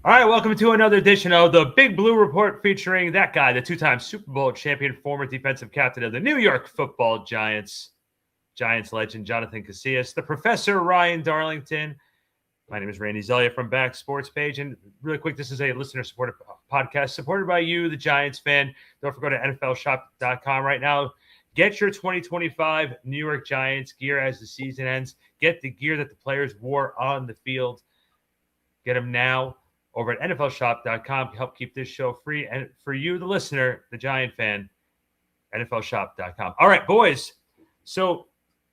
All right, welcome to another edition of the Big Blue Report featuring that guy, the two-time Super Bowl champion, former defensive captain of the New York Football Giants, Giants legend Jonathan Casillas, the Professor Ryan Darlington. My name is Randy Zelia from Back Sports Page, and really quick, this is a listener-supported podcast supported by you, the Giants fan. Don't forget to NFLshop.com right now. Get your 2025 New York Giants gear as the season ends. Get the gear that the players wore on the field. Get them now over at NFLshop.com to help keep this show free. And for you, the listener, the Giant fan, NFLshop.com. All right, boys. So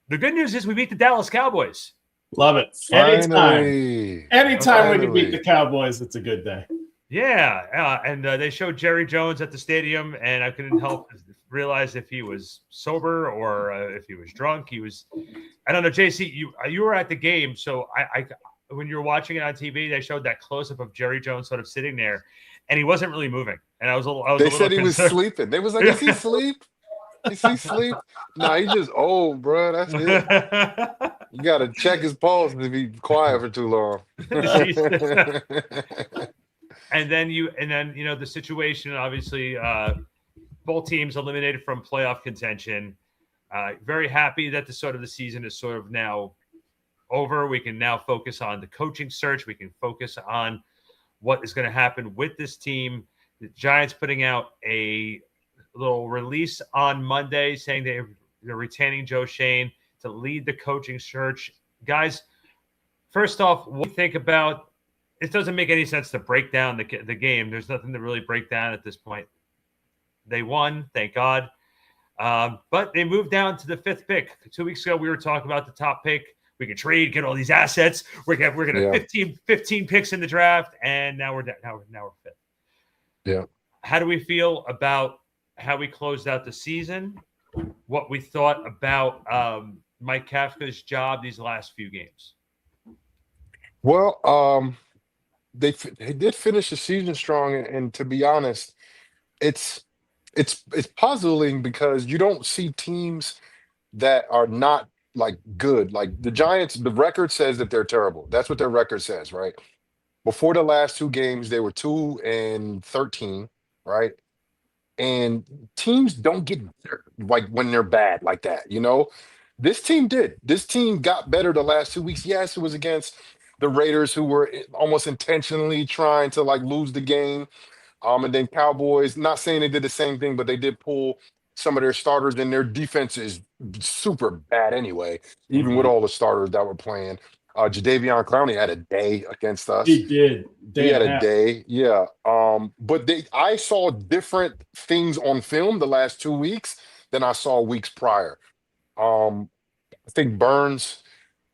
the good news is we beat the Dallas Cowboys. Love it. Finally. Anytime we can beat the Cowboys, it's a good day. Yeah, and they showed Jerry Jones at the stadium, and I couldn't help realize if he was sober or if he was drunk. He was, I don't know, JC, you were at the game, so I when you were watching it on TV, they showed that close-up of Jerry Jones sort of sitting there, and he wasn't really moving. And I was They said he was sleeping. They was like, is he asleep? Is he asleep? No, he's just old, bro. That's it. You got to check his pulse if he's quiet for too long. And then the situation, obviously, both teams eliminated from playoff contention. Very happy that the season is sort of now over. We can now focus on the coaching search. We can focus on what is going to happen with this team. The Giants putting out a little release on Monday saying they're retaining Joe Shane to lead the coaching search. Guys, first off, what do you think about it? Doesn't make any sense to break down the game. There's nothing to really break down at this point. They won, thank God. But they moved down to the fifth pick. 2 weeks ago, we were talking about the top pick. We can trade, get all these assets. We're gonna 15 picks in the draft, and now we're fifth. Yeah. How do we feel about how we closed out the season? What we thought about Mike Kafka's job these last few games? Well, they did finish the season strong, and to be honest, it's puzzling because you don't see teams that are not like good. Like the Giants, the record says that they're terrible. That's what their record says, right? Before the last two games, they were 2-13, right? And teams don't get better like when they're bad like that, you know? This team did. This team got better the last 2 weeks. Yes, it was against the Raiders, who were almost intentionally trying to like lose the game. And then Cowboys, not saying they did the same thing, but they did pull some of their starters, and their defense is super bad anyway, even with all the starters that were playing. Jadeveon Clowney had a day against us. He did. He had a day, yeah. But I saw different things on film the last 2 weeks than I saw weeks prior. I think Burns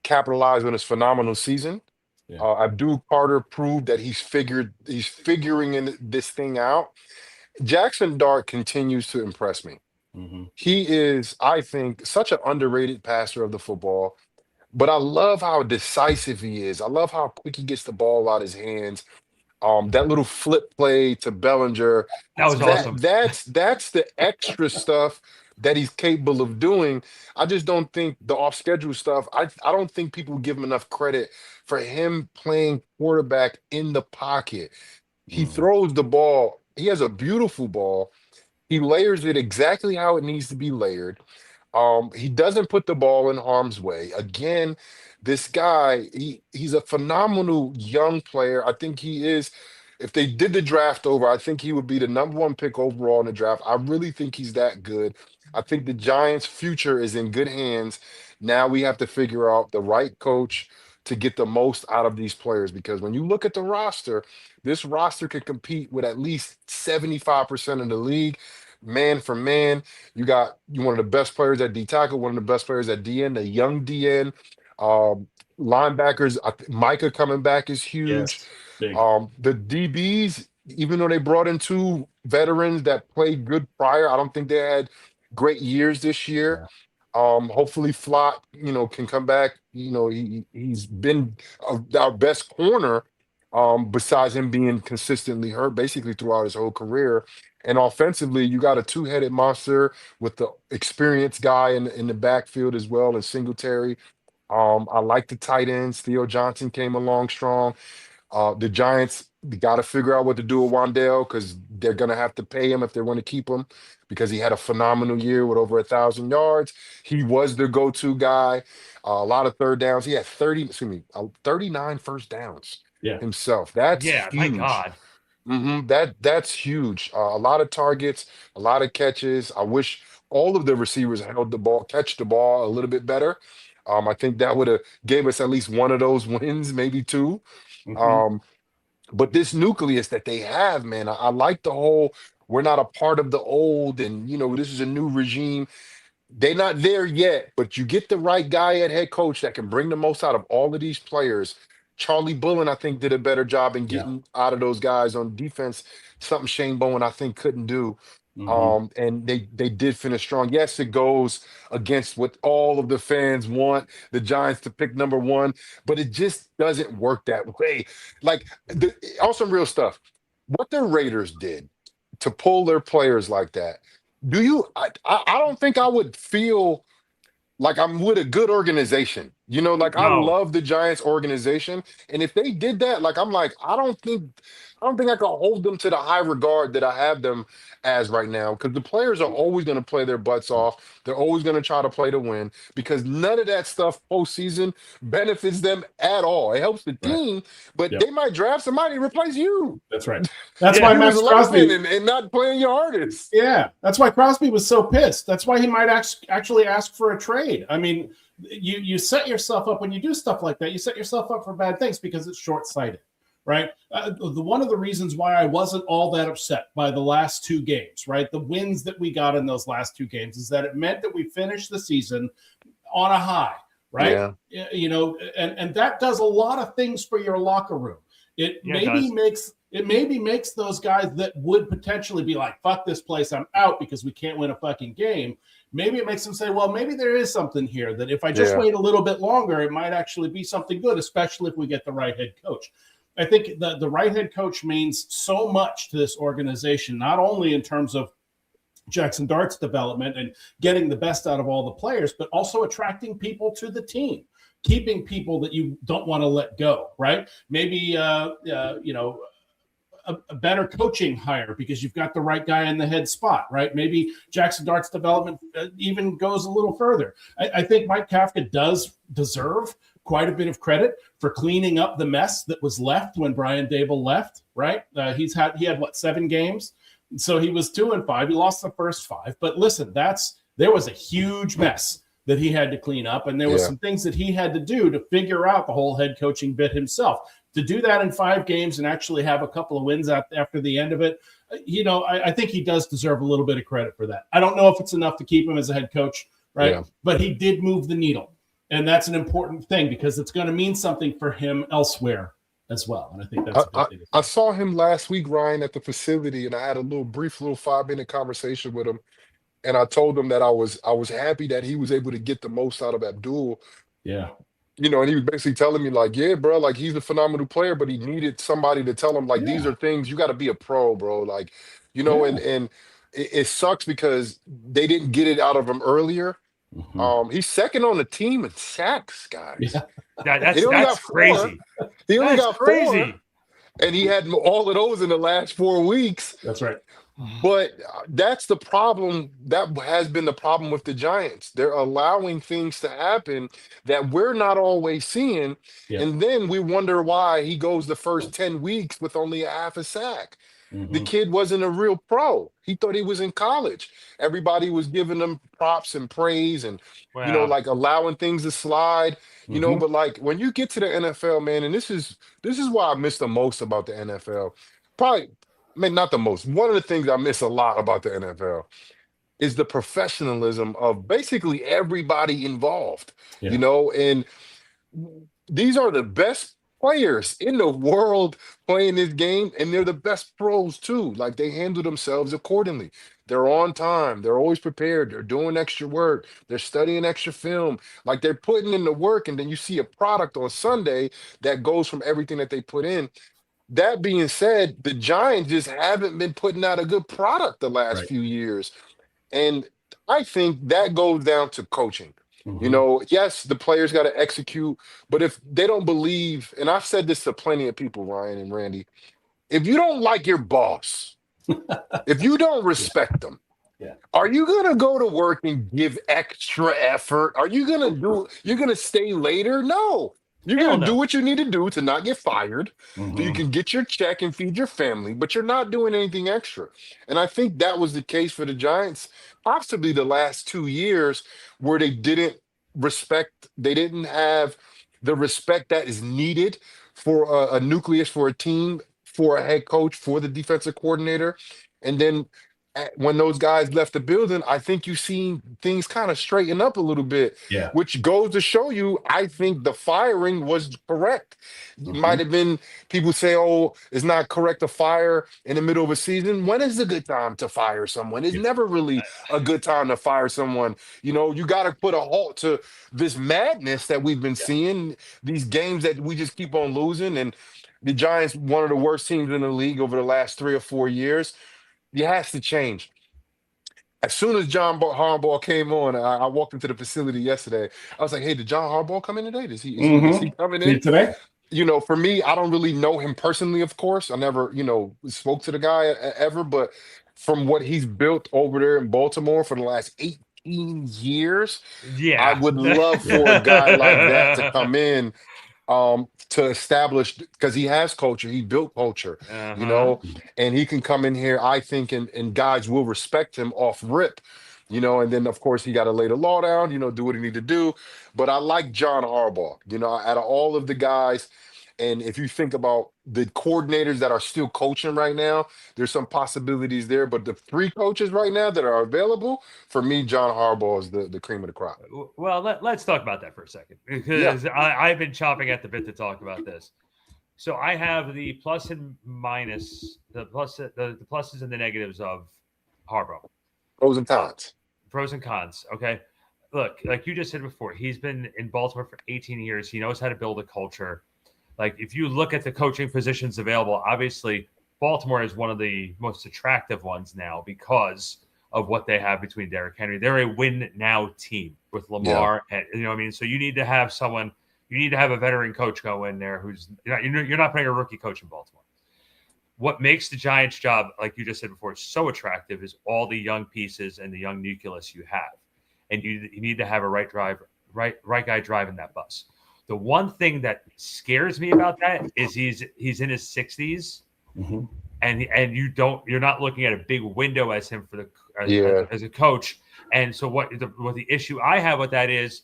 capitalized on his phenomenal season. Yeah. Abdul Carter proved that he's figuring in this thing out. Jackson Dart continues to impress me. Mm-hmm. He is, I think, such an underrated passer of the football, but I love how decisive he is. I love how quick he gets the ball out of his hands. That little flip play to Bellinger. That was awesome. That's the extra stuff that he's capable of doing. I just don't think the off-schedule stuff, I don't think people give him enough credit for him playing quarterback in the pocket. He throws the ball. He has a beautiful ball. He layers it exactly how it needs to be layered. He doesn't put the ball in harm's way. Again, this guy, he's a phenomenal young player. I think he is. If they did the draft over, I think he would be the number one pick overall in the draft. I really think he's that good. I think the Giants' future is in good hands. Now we have to figure out the right coach to get the most out of these players, because when you look at the roster, this roster could compete with at least 75% of the league, man for man. You got one of the best players at D tackle, one of the best players at DN, the young DN. Linebackers, Micah coming back is huge. Yes, big. The DBs, even though they brought in two veterans that played good prior, I don't think they had great years this year. Hopefully Flott, can come back. He's been our best corner, besides him being consistently hurt basically throughout his whole career. And offensively, you got a two-headed monster with the experienced guy in the backfield as well, and Singletary. I like the tight ends. Theo Johnson came along strong. The Giants You got to figure out what to do with Wandale because they're going to have to pay him if they want to keep him because he had a phenomenal year with over 1,000 yards. He was the go-to guy. A lot of third downs. He had 39 first downs Yeah. himself. That's Yeah, my huge. God. That's huge. A lot of targets, a lot of catches. I wish all of the receivers held the ball, catch the ball a little bit better. I think that would have gave us at least one of those wins, maybe two. Hmm. Um, but this nucleus that they have, man, I like the whole we're not a part of the old, and this is a new regime. They're not there yet, but you get the right guy at head coach that can bring the most out of all of these players. Charlie Bullen, I think, did a better job in Yeah. getting out of those guys on defense, something Shane Bowen, I think, couldn't do. Hmm. And they did finish strong. Yes, it goes against what all of the fans want the Giants to pick number one, but it just doesn't work that way. Like, on some real stuff, what the Raiders did to pull their players like that. I don't think I would feel like I'm with a good organization. Like I No. love the Giants organization. And if they did that, like I'm like, I don't think I can hold them to the high regard that I have them as right now. Because the players are always going to play their butts off. They're always going to try to play to win because none of that stuff postseason benefits them at all. It helps the Right. team, but Yep. they might draft somebody to replace you. That's right. That's Yeah. why You was Max laughing Crosby. and not playing your hardest. Yeah, that's why Crosby was so pissed. That's why he might actually ask for a trade. I mean, you set yourself up when you do stuff like that. You set yourself up for bad things because it's short sighted, right? One of the reasons why I wasn't all that upset by the last two games, right? The wins that we got in those last two games is that it meant that we finished the season on a high, right? Yeah. And that does a lot of things for your locker room. It maybe makes those guys that would potentially be like, fuck this place, I'm out because we can't win a fucking game. Maybe it makes them say, well, maybe there is something here that if I just wait a little bit longer, it might actually be something good, especially if we get the right head coach. I think the right head coach means so much to this organization, not only in terms of Jackson Dart's development and getting the best out of all the players, but also attracting people to the team, keeping people that you don't want to let go, right? Maybe, a better coaching hire because you've got the right guy in the head spot, right? Maybe Jackson Dart's development even goes a little further. I think Mike Kafka does deserve quite a bit of credit for cleaning up the mess that was left when Brian Dable left, right? He had 7 games? So he was 2-5. He lost the first 5. But listen, there was a huge mess that he had to clean up. And there was some things that he had to do to figure out the whole head coaching bit himself. To do that in 5 games and actually have a couple of wins after the end of it, I think he does deserve a little bit of credit for that. I don't know if it's enough to keep him as a head coach, right? Yeah. But he did move the needle. And that's an important thing because it's going to mean something for him elsewhere as well. And I think that's a good thing. I saw him last week, Ryan, at the facility, and I had a brief 5-minute conversation with him. And I told him that I was happy that he was able to get the most out of Abdul. Yeah. And he was basically telling me, like, yeah, bro, like he's a phenomenal player, but he needed somebody to tell him, like, these are things you got to be a pro, bro. Like, and it sucks because they didn't get it out of him earlier. Mm-hmm. He's second on the team in sacks, guys. Yeah. That's crazy. He only got 4, and he had all of those in the last 4 weeks. That's right. But that's the problem. That has been the problem with the Giants. They're allowing things to happen that we're not always seeing. Yeah. And then we wonder why he goes the first 10 weeks with only a half a sack. Mm-hmm. The kid wasn't a real pro. He thought he was in college. Everybody was giving him props and praise and, like allowing things to slide, but like when you get to the NFL, man, and this is why I miss the most about the NFL. Probably, not the most. One of the things I miss a lot about the NFL is the professionalism of basically everybody involved, and these are the best players in the world playing this game, and they're the best pros too. Like they handle themselves accordingly. They're on time. They're always prepared. They're doing extra work. They're studying extra film. Like they're putting in the work, and then you see a product on Sunday that goes from everything that they put in. That being said, the Giants just haven't been putting out a good product the last few years. And I think that goes down to coaching. Mm-hmm. Yes, the players got to execute, but if they don't believe, and I've said this to plenty of people, Ryan and Randy, if you don't like your boss, if you don't respect them, Yeah. are you gonna go to work and give extra effort? Are you you're gonna stay later? No. You're Hell gonna do no. what you need to do to not get fired, so you can get your check and feed your family, but you're not doing anything extra. And I think that was the case for the Giants, possibly the last 2 years, where they didn't have the respect that is needed for a nucleus, for a team, for a head coach, for the defensive coordinator. And then when those guys left the building, I think you've seen things kind of straighten up a little bit, Yeah. which goes to show you, I think the firing was correct. It might have been, people say, oh, it's not correct to fire in the middle of a season. When is a good time to fire someone? It's never really a good time to fire someone. You know, you got to put a halt to this madness that we've been seeing, these games that we just keep on losing. And the Giants, one of the worst teams in the league over the last 3 or 4 years. It has to change. As soon as John Harbaugh came on, I walked into the facility yesterday. I was like, "Hey, did John Harbaugh come in today? Is he coming See in?" it today? You know, for me, I don't really know him personally. Of course, I never, spoke to the guy ever. But from what he's built over there in Baltimore for the last 18 years, I Yeah. would love for a guy like that to come in, to establish, because he has culture, he built culture, Uh-huh. and he can come in here, I think, and guys will respect him off rip, and then of course he got to lay the law down, do what he need to do. But I like John Harbaugh, out of all of the guys. And if you think about the coordinators that are still coaching right now, there's some possibilities there. But the three coaches right now that are available, for me, John Harbaugh is the cream of the crop. Well, let's talk about that for a second, Yeah. because I've been chomping at the bit to talk about this. So I have the plus and minus, the pluses and the negatives of Harbaugh. Pros and cons. Pros and cons. Okay. Look, like you just said before, he's been in Baltimore for 18 years. He knows how to build a culture. Like, if you look at the coaching positions available, obviously Baltimore is one of the most attractive ones now because of what they have between Derrick Henry. They're a win now team with Lamar. And, what I mean? So you need to have a veteran coach go in there you're not putting a rookie coach in Baltimore. What makes the Giants' job, like you just said before, so attractive is all the young pieces and the young nucleus you have. And you need to have a right guy driving that bus. The one thing that scares me about that is he's in his 60s, and you're not looking at a big window as him as a coach. And so what the issue I have with that is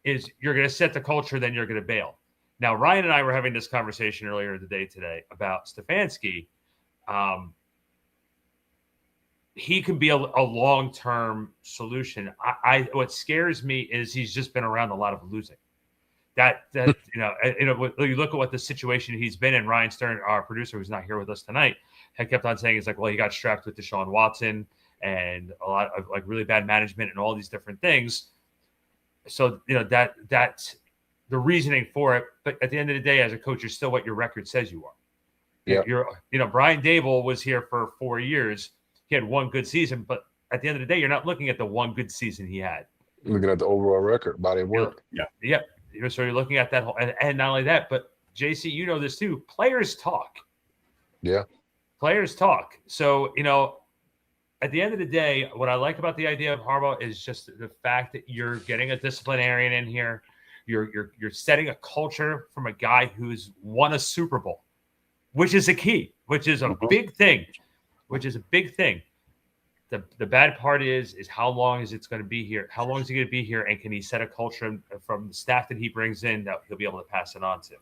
you're going to set the culture, then you're going to bail. Now, Ryan and I were having this conversation earlier today about Stefanski. He could be a long-term solution. What scares me is he's just been around a lot of losing. That you look at what the situation he's been in. Ryan Stern, our producer, who's not here with us tonight, had kept on saying, he's like, well, he got strapped with Deshaun Watson and a lot of like really bad management and all these different things. So that's the reasoning for it. But at the end of the day, as a coach, you're still what your record says you are. Yeah. Brian Dable was here for 4 years. He had one good season, but at the end of the day, you're not looking at the one good season he had. You're looking at the overall record, body of work. Yeah. So you're looking at that whole, and not only that, but JC, you know this too. Players talk. Yeah. Players talk. So, at the end of the day, what I like about the idea of Harbaugh is just the fact that you're getting a disciplinarian in here. You're setting a culture from a guy who's won a Super Bowl, which is a key, which is a big thing. The bad part is how long is it going to be here? How long is he going to be here? And can he set a culture from the staff that he brings in that he'll be able to pass it on to?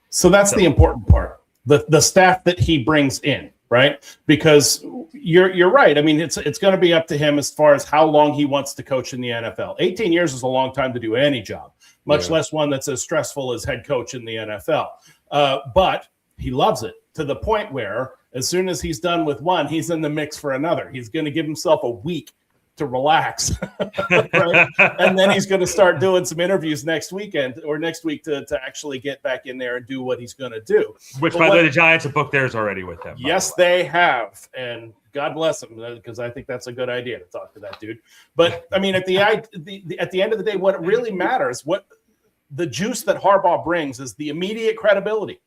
So that's the important part. The staff that he brings in, right? Because you're right. I mean, it's going to be up to him as far as how long he wants to coach in the NFL. 18 years is a long time to do any job, much less one that's as stressful as head coach in the NFL. But he loves it to the point where as soon as he's done with one, he's in the mix for another. He's going to give himself a week to relax, right? And then he's going to start doing some interviews next weekend or next week to actually get back in there and do what he's going to do. By the way, the Giants have booked theirs already with him. Yes, they have. And God bless him, because I think that's a good idea to talk to that dude. But, I mean, at the end of the day, what really matters, what the juice that Harbaugh brings is the immediate credibility.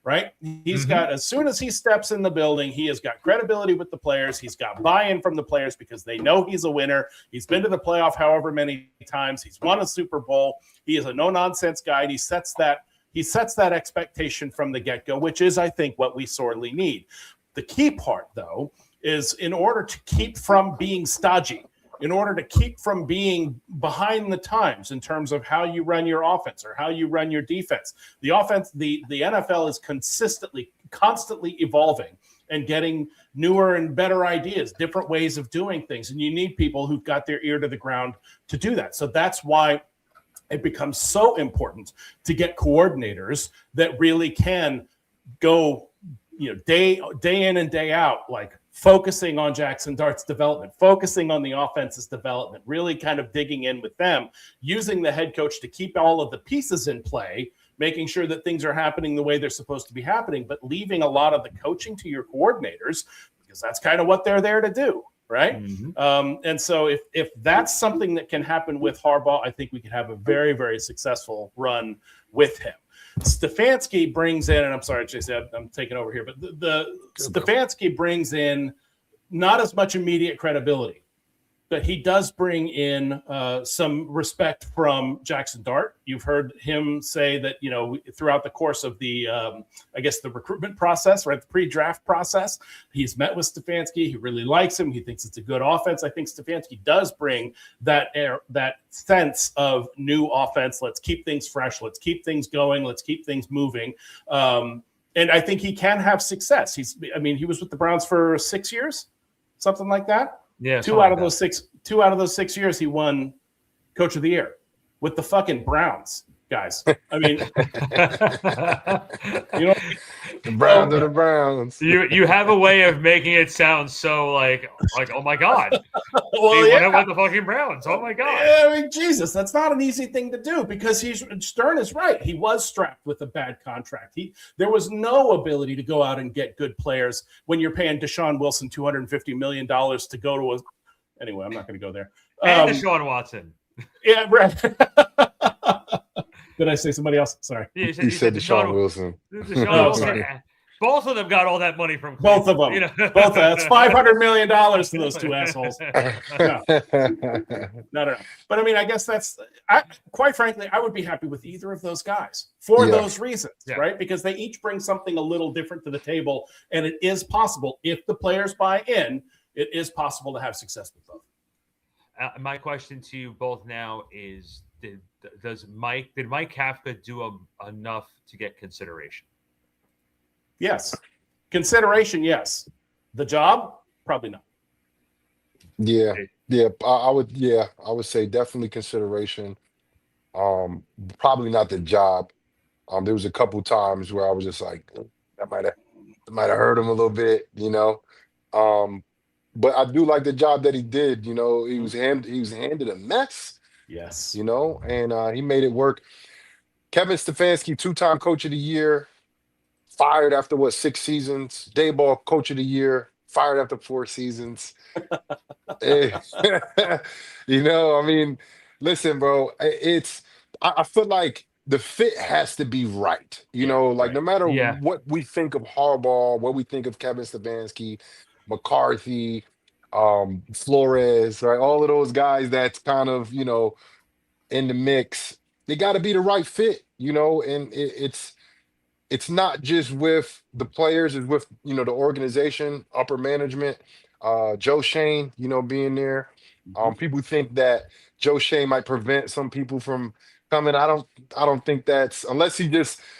right? He's got, as soon as he steps in the building, he has got credibility with the players. He's got buy-in from the players because they know he's a winner. He's been to the playoff however many times. He's won a Super Bowl. He is a no-nonsense guy, and he sets that expectation from the get-go, which is, I think, what we sorely need. The key part, though, is in order to keep from being stodgy, in order to keep from being behind the times in terms of how you run your offense or how you run your defense. The NFL is constantly evolving and getting newer and better ideas, different ways of doing things. And you need people who've got their ear to the ground to do that. So that's why it becomes so important to get coordinators that really can go, day in and day out, like focusing on Jackson Dart's development, focusing on the offense's development, really kind of digging in with them, using the head coach to keep all of the pieces in play, making sure that things are happening the way they're supposed to be happening, but leaving a lot of the coaching to your coordinators, because that's kind of what they're there to do, right? And so if that's something that can happen with Harbaugh, I think we can have a very, very successful run with him. Stefanski brings in, and I'm sorry, Jason, I'm taking over here, but the Stefanski brings in not as much immediate credibility, but he does bring in some respect from Jackson Dart. You've heard him say that, throughout the course of the, the recruitment process, right, the pre-draft process, he's met with Stefanski. He really likes him. He thinks it's a good offense. I think Stefanski does bring that sense of new offense. Let's keep things fresh. Let's keep things going. Let's keep things moving. And I think he can have success. He was with the Browns for 6 years, something like that. Yeah, two out of those 6 years, he won Coach of the Year with the fucking Browns, guys. The Browns are the Browns. You have a way of making it sound so like oh my God. Well, he went with the fucking Browns. Oh my God. Yeah, Jesus, that's not an easy thing to do because Stern is right. He was strapped with a bad contract. There was no ability to go out and get good players when you're paying Deshaun Wilson $250 million to go to a. Anyway, I'm not going to go there. And Deshaun Watson. Yeah, right. Did I say somebody else? Sorry. Yeah, you said Deshaun Wilson. Sorry. Both of them got all that money from Cleveland. Both of them. Both. That's $500 million to those two assholes. No. But I guess quite frankly, I would be happy with either of those guys for those reasons, right? Because they each bring something a little different to the table, and it is possible if the players buy in. It is possible to have success with both. My question to you both now is: Did Mike Kafka do enough to get consideration? Yes, consideration. Yes, the job probably not. Yeah. I would say definitely consideration. Probably not the job. There was a couple times where I was just like, that might have hurt him a little bit, But I do like the job that he did. He was handed a mess. Yes. And he made it work. Kevin Stefanski, 2-time Coach of the Year, fired after 6 seasons. Dayball Coach of the Year, fired after 4 seasons. Listen, bro. I feel like the fit has to be right. Right. No matter what we think of Harbaugh, what we think of Kevin Stefanski, McCarthy, Flores, right? All of those guys that's kind of, in the mix. They got to be the right fit, and it's not just with the players, it's with, the organization, upper management, Joe Shane, being there. People think that Joe Shane might prevent some people from coming. I don't think that's, unless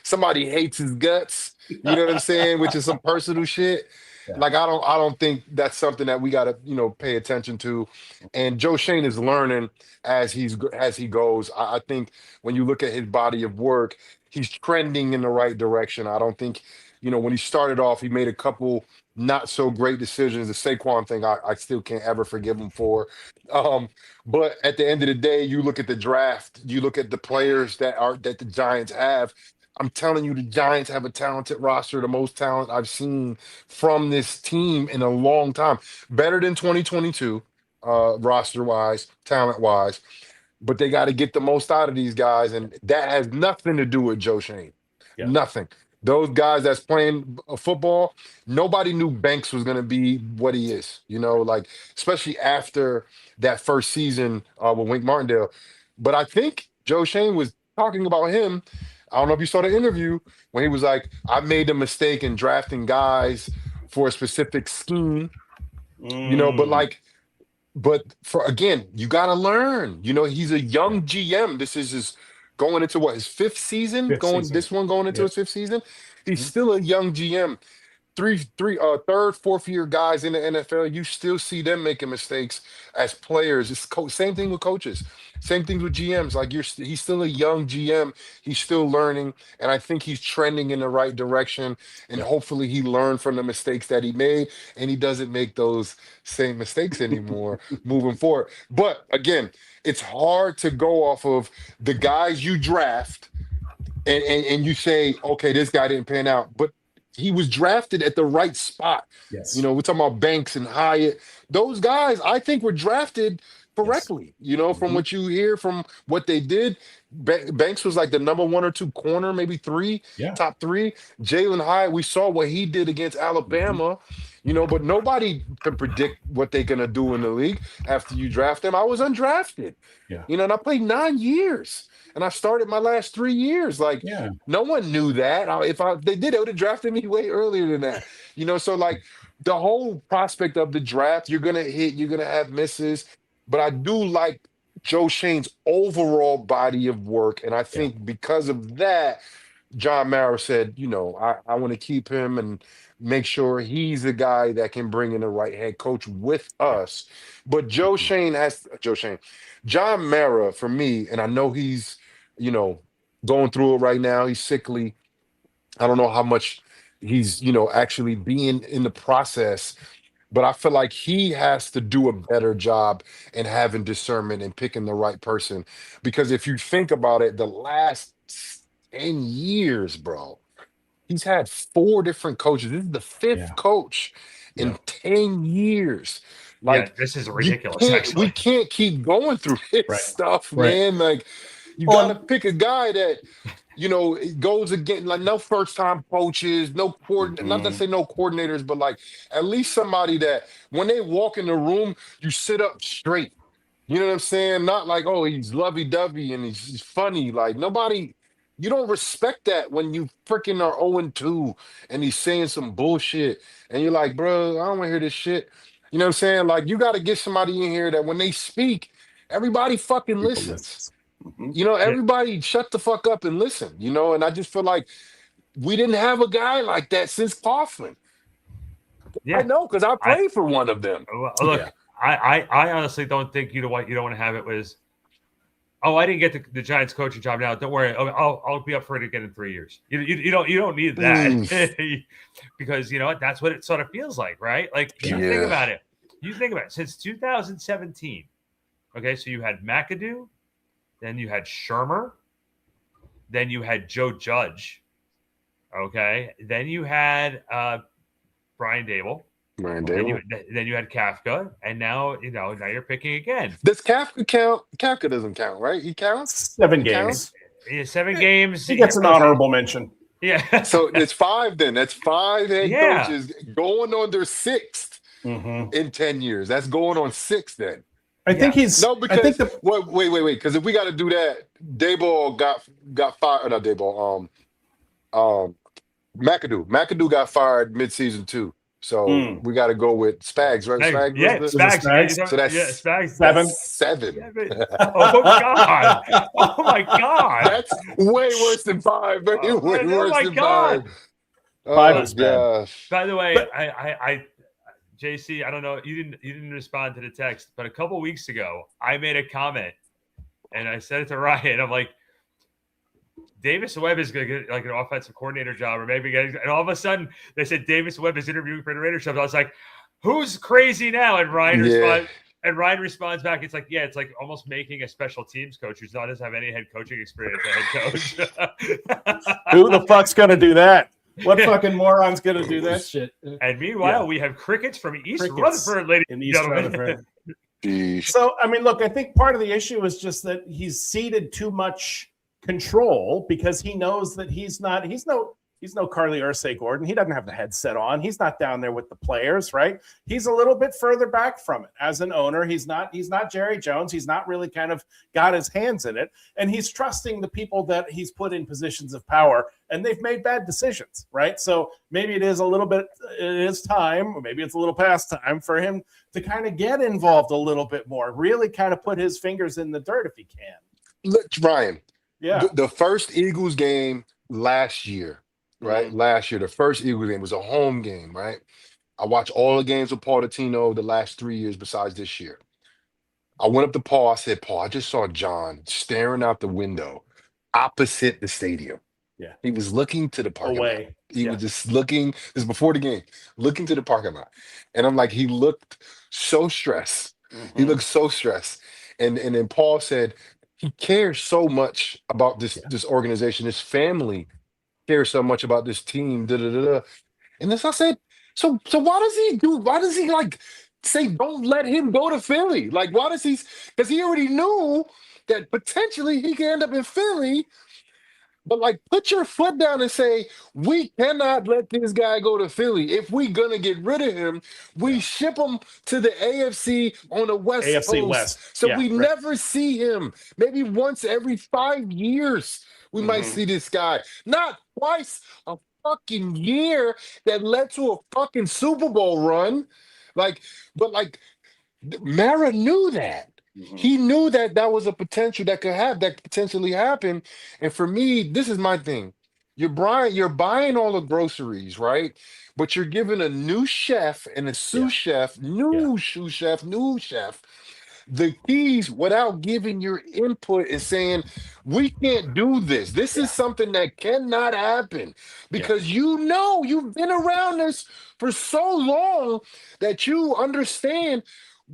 somebody hates his guts, you know what I'm saying, which is some personal shit. Yeah. I don't think that's something that we got to, pay attention to. And Joe Shane is learning as he goes. I think when you look at his body of work, he's trending in the right direction. I don't think, when he started off, he made a couple not so great decisions. The Saquon thing, I still can't ever forgive him for. But at the end of the day, you look at the draft, you look at the players that the Giants have. I'm telling you, the Giants have a talented roster, the most talent I've seen from this team in a long time. Better than 2022, roster-wise, talent-wise. But they got to get the most out of these guys, and that has nothing to do with Joe Shane. Yeah. Nothing. those guys that's playing football, nobody knew Banks was going to be what he is, like, especially after that first season with Wink Martindale. But I think Joe Shane was talking about him. I don't know if you saw the interview when he was like, I made a mistake in drafting guys for a specific scheme, but for, again, you got to learn. He's a young GM. This is his going into his fifth season. Going into his fifth season. He's still a young GM. Third, fourth year guys in the NFL, you still see them making mistakes as players. It's same thing with coaches, same thing with GMs. Like he's still a young GM. He's still learning, and I think he's trending in the right direction. And hopefully, he learned from the mistakes that he made, and he doesn't make those same mistakes anymore moving forward. But again, it's hard to go off of the guys you draft, and you say, okay, this guy didn't pan out, but he was drafted at the right spot. Yes. We're talking about Banks and Hyatt. Those guys, I think, were drafted correctly. From what you hear, from what they did. Banks was like the number 1 or 2 corner, maybe 3, top 3. Jalen Hyatt, we saw what he did against Alabama, but nobody can predict what they're going to do in the league after you draft them. I was undrafted, and I played 9 years. And I started my last 3 years. Like, no one knew that. If they did, they would have drafted me way earlier than that. So like the whole prospect of the draft, you're gonna hit, you're gonna have misses. But I do like Joe Shane's overall body of work, and I think because of that, John Mara said, I want to keep him and make sure he's the guy that can bring in the right head coach with us. But John Mara, for me, and I know he's, going through it right now. He's sickly. I don't know how much he's, actually being in the process, but I feel like he has to do a better job in having discernment and picking the right person. Because if you think about it, the last 10 years, bro, he's had 4 different coaches. This is the 5th coach in 10 years. Like, this is ridiculous. We can't keep going through this stuff, man. Like, you got to pick a guy that, it goes against, like, no first-time coaches, no not to say no coordinators, but, like, at least somebody that when they walk in the room, you sit up straight. You know what I'm saying? Not like, oh, he's lovey-dovey and he's funny. Like, nobody, you don't respect that when you freaking are 0-2 and he's saying some bullshit. And you're like, bro, I don't want to hear this shit. You know what I'm saying? Like, you got to get somebody in here that when they speak, everybody fucking listens. Everybody shut the fuck up and listen, and I just feel like we didn't have a guy like that since Coughlin. I know, because I played for one of them. Look, I honestly don't think you don't want to have it was, I didn't get the Giants coaching job now. Don't worry, I'll be up for it again in 3 years. You don't need that because that's what it sort of feels like, right? Like think about it. You think about it since 2017. Okay, so you had McAdoo. Then you had Shermer. Then you had Joe Judge. Okay. Then you had Brian Dable. Then you had Kafka. And now, now you're picking again. Does Kafka count? Kafka doesn't count, right? He counts? 7 games. Yeah, 7 games. He gets an honorable mention. Yeah. So it's 5 then. That's 5 head coaches going on their 6th in 10 years. That's going on 6 then. I think he's because wait. Because if we got to do that, Dayball got fired. Not Dayball. McAdoo got fired mid-season too. So we got to go with Spags, right? Spags. So that's Spags. 7. Oh God! Oh my God! That's way worse than 5. Way worse than 5. 5 is bad. By the way, I JC, I don't know. You didn't respond to the text, but a couple weeks ago, I made a comment, and I said it to Ryan. I'm like, Davis Webb is going to get like an offensive coordinator job, or maybe and all of a sudden they said Davis Webb is interviewing for the Raiders job. I was like, who's crazy now? And Ryan responds back. It's like, it's like almost making a special teams coach who doesn't have any head coaching experience. A head coach. Who the fuck's going to do that? What fucking moron's gonna do that shit? And meanwhile, we have crickets from East Rutherford, ladies and gentlemen. So, I mean, look, I think part of the issue is just that he's ceded too much control because he knows that he's no He's no Carly Ursay-Gordon. He doesn't have the headset on. He's not down there with the players, right? He's a little bit further back from it. As an owner, he's not Jerry Jones. He's not really kind of got his hands in it. And he's trusting the people that he's put in positions of power, and they've made bad decisions, right? So maybe it is time, or maybe it's a little past time for him to kind of get involved a little bit more, really kind of put his fingers in the dirt if he can. Look, Ryan, Yeah. the first Eagles game last year, right? Mm-hmm. Last year, the first Eagles game was a home game, right? I watched all the games with Paul Dottino the last 3 years besides this year. I went up to Paul. I said, Paul, I just saw John staring out the window opposite the stadium. Yeah. He was looking to the parking lot. Away. He was just looking, this is before the game, looking to the parking lot. And I'm like, he looked so stressed. Mm-hmm. He looked so stressed. And then Paul said, he cares so much about this organization, this family cares so much about this team. Da, da, da, da. And then I said, so why does he like say don't let him go to Philly? Like, why does he, because he already knew that potentially he could end up in Philly. But like, put your foot down and say, we cannot let this guy go to Philly. If we're gonna get rid of him, we ship him to the AFC on the West Coast. West. So we never see him. Maybe once every 5 years, we might see this guy. Not twice a fucking year that led to a fucking Super Bowl run. Like, but like, Mara knew that. Mm-hmm. He knew that was a potential that could potentially happen. And for me, this is my thing. You're buying all the groceries, right? But you're giving a new chef and a sous chef, new chef, the keys without giving your input and saying, we can't do this. This is something that cannot happen. Because you've been around this for so long that you understand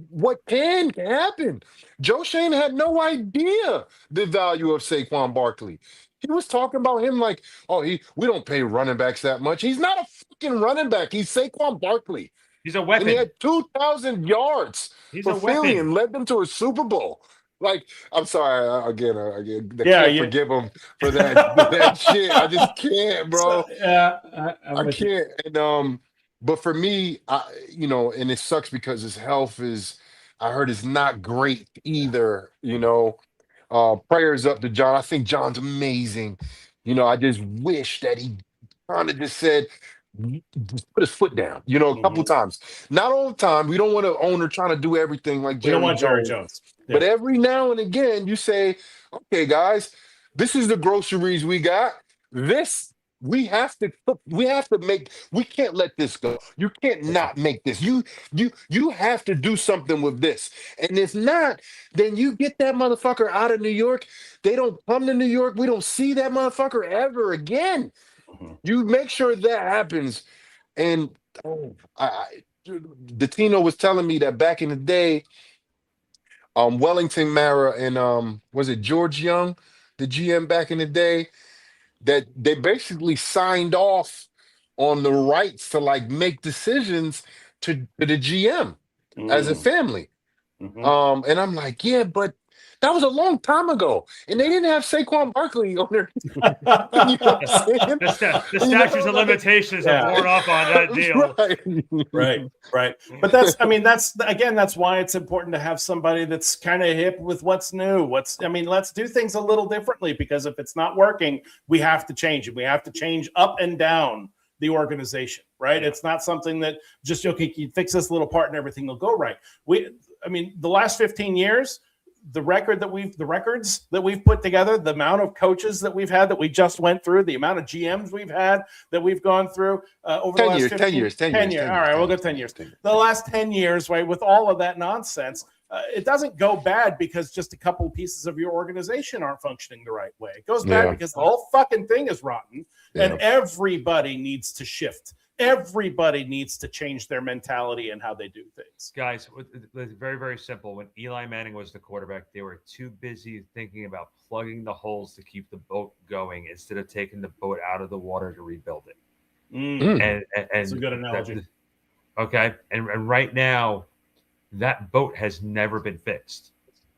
what can happen. Joe Shane had no idea the value of Saquon Barkley. He was talking about him like, we don't pay running backs that much. He's not a fucking running back. He's Saquon Barkley. He's a weapon. And he had 2,000 yards for Philly and led them to a Super Bowl. Like, I'm sorry, again, I can't forgive him for that shit. I just can't, bro. I can't. And but for me, and it sucks because his health I heard is not great either, prayers up to John. I think John's amazing. I just wish that he kind of just said, just put his foot down, a couple times. Not all the time. We don't want an owner trying to do everything like Jerry Jones. We don't want Jerry Jones. Yeah. But every now and again, you say, okay, guys, this is the groceries we got. We can't let this go. You can't not make this. You have to do something with this. And if not, then you get that motherfucker out of New York. They don't come to New York. We don't see that motherfucker ever again. You make sure that happens. And Dottino was telling me that back in the day, Wellington Mara and was it George Young, the GM back in the day, that they basically signed off on the rights to like make decisions to the GM as a family. And I'm like, yeah, but that was a long time ago. And they didn't have Saquon Barkley on their team. You know what I'm saying? The statutes of limitations have worn off on that deal. Right. But that's why it's important to have somebody that's kind of hip with what's new. Let's do things a little differently, because if it's not working, we have to change it. We have to change up and down the organization, right? It's not something that just, okay, you fix this little part and everything will go right. The last 15 years, the records that we've put together, the amount of coaches that we've had that we just went through, the amount of GMs we've had that we've gone through over the last 10 years. All right, we'll go 10 years. The last 10 years, right, with all of that nonsense, it doesn't go bad because just a couple pieces of your organization aren't functioning the right way. It goes bad because the whole fucking thing is rotten, and everybody needs to shift. Everybody needs to change their mentality and how they do things. Guys, it's very, very simple. When Eli Manning was the quarterback, they were too busy thinking about plugging the holes to keep the boat going instead of taking the boat out of the water to rebuild it. And that's a good analogy. Okay. And right now, that boat has never been fixed.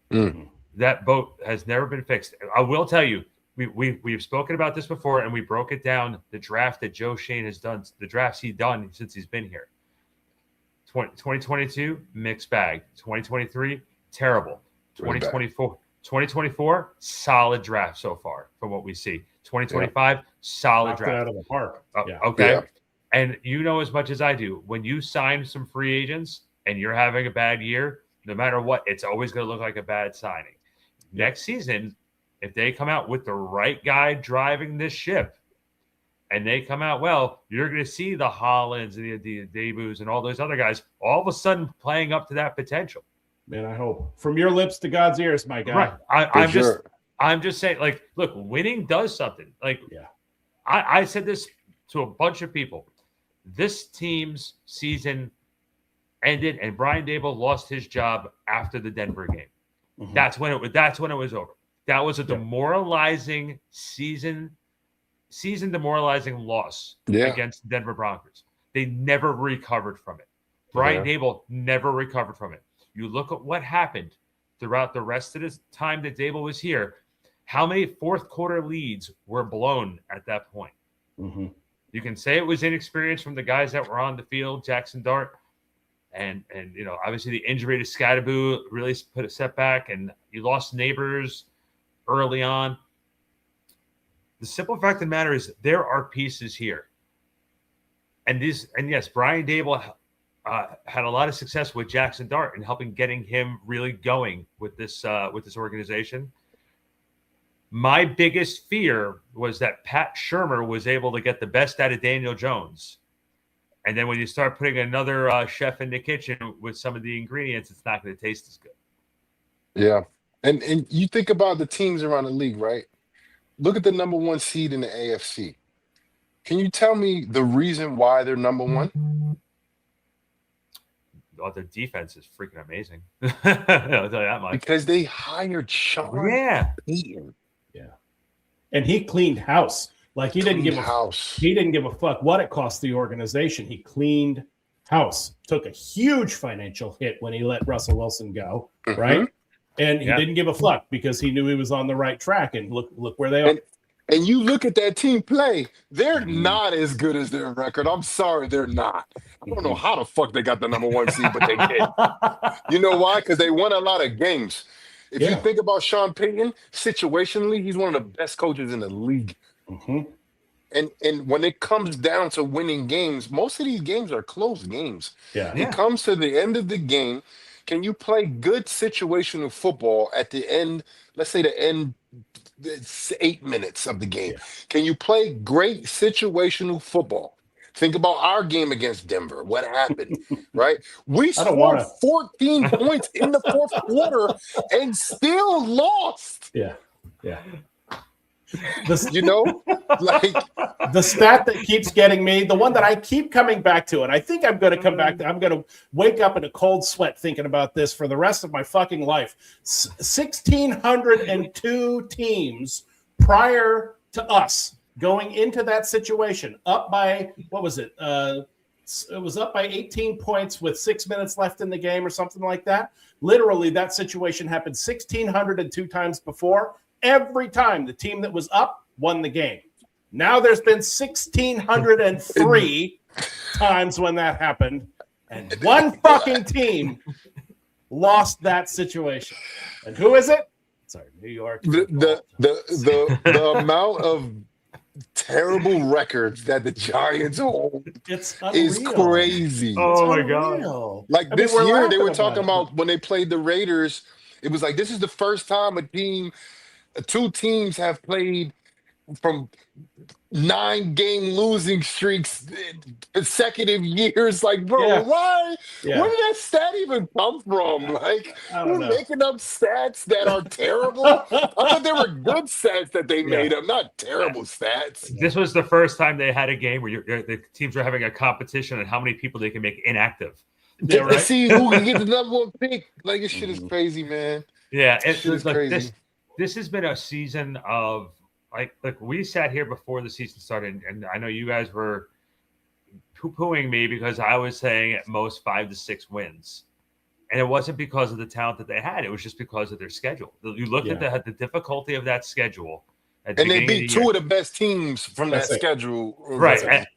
That boat has never been fixed. I will tell you, we've spoken about this before, and we broke it down. The draft that Joe Shane has done, the drafts he's done since he's been here. 2022, mixed bag. 2023, terrible. 2024, solid draft so far from what we see. 2025, solid Knocked it draft. out of the park. Okay. Yeah. And you know as much as I do, when you sign some free agents and you're having a bad year, no matter what, it's always going to look like a bad signing. Next season, if they come out with the right guy driving this ship and they come out well, you're going to see the Hollands and the debuts and all those other guys all of a sudden playing up to that potential. Man, I hope. From your lips to God's ears, my guy. Right. I'm just saying, like, look, winning does something. Like, I said this to a bunch of people. This team's season ended, and Brian Daboll lost his job after the Denver game. Mm-hmm. That's when it was over. That was a demoralizing season demoralizing loss against the Denver Broncos. They never recovered from it. Brian Daboll never recovered from it. You look at what happened throughout the rest of this time that Daboll was here. How many fourth quarter leads were blown at that point? Mm-hmm. You can say it was inexperience from the guys that were on the field, Jackson Dart, and obviously the injury to Scadaboo really put a setback, and you lost Neighbors early on. The simple fact of the matter is there are pieces here, and yes, Brian Daboll had a lot of success with Jackson Dart in helping getting him really going with this organization. My biggest fear was that Pat Shurmur was able to get the best out of Daniel Jones. And then when you start putting another chef in the kitchen with some of the ingredients, it's not going to taste as good. Yeah. And you think about the teams around the league, right? Look at the number one seed in the AFC. Can you tell me the reason why they're number one? Oh, their defense is freaking amazing. I'll tell you that much. Because they hired Sean Payton. Yeah. And he cleaned house. Like he didn't give a fuck what it cost the organization. He cleaned house. Took a huge financial hit when he let Russell Wilson go, right? And he didn't give a fuck because he knew he was on the right track. And look where they are. And you look at that team play, they're not as good as their record. I'm sorry, they're not. I don't know how the fuck they got the number one seed, but they did. You know why? Because they won a lot of games. If you think about Sean Payton, situationally, he's one of the best coaches in the league. Mm-hmm. And when it comes down to winning games, most of these games are close games. It comes to the end of the game. Can you play good situational football at the end? Let's say the end 8 minutes of the game. Can you play great situational football? Think about our game against Denver. What happened, right? We scored 14 points in the fourth quarter and still lost. Yeah. Like the stat that keeps getting me, the one that I keep coming back to, and I think I'm going to come back to, I'm going to wake up in a cold sweat thinking about this for the rest of my fucking life. 1,602 teams prior to us going into that situation, up by, what was it? It was up by 18 points with 6 minutes left in the game or something like that. Literally, that situation happened 1,602 times before. Every time the team that was up won the game. Now there's been 1,603 times when that happened, and one fucking team lost that situation. And who is it? Sorry, New York. The amount of terrible records that the Giants hold is crazy. Oh my God. Like this year, they were talking about when they played the Raiders, it was like this is the first time two teams have played from 9-game losing streaks consecutive years. Like, bro, why? Where did that stat even come from? Like, we're making up stats that are terrible. I thought they were good stats that they made up, not terrible stats. This was the first time they had a game where the teams were having a competition on how many people they can make inactive. To see who can get the number one pick. Like, this shit is crazy, man. Yeah, it's like crazy. This has been a season of like we sat here before the season started, and I know you guys were poo-pooing me because I was saying at most 5 to 6 wins, and it wasn't because of the talent that they had; it was just because of their schedule. You look at the difficulty of that schedule, at the And they beginning beat of the two year. of the best teams from that schedule. Right. And,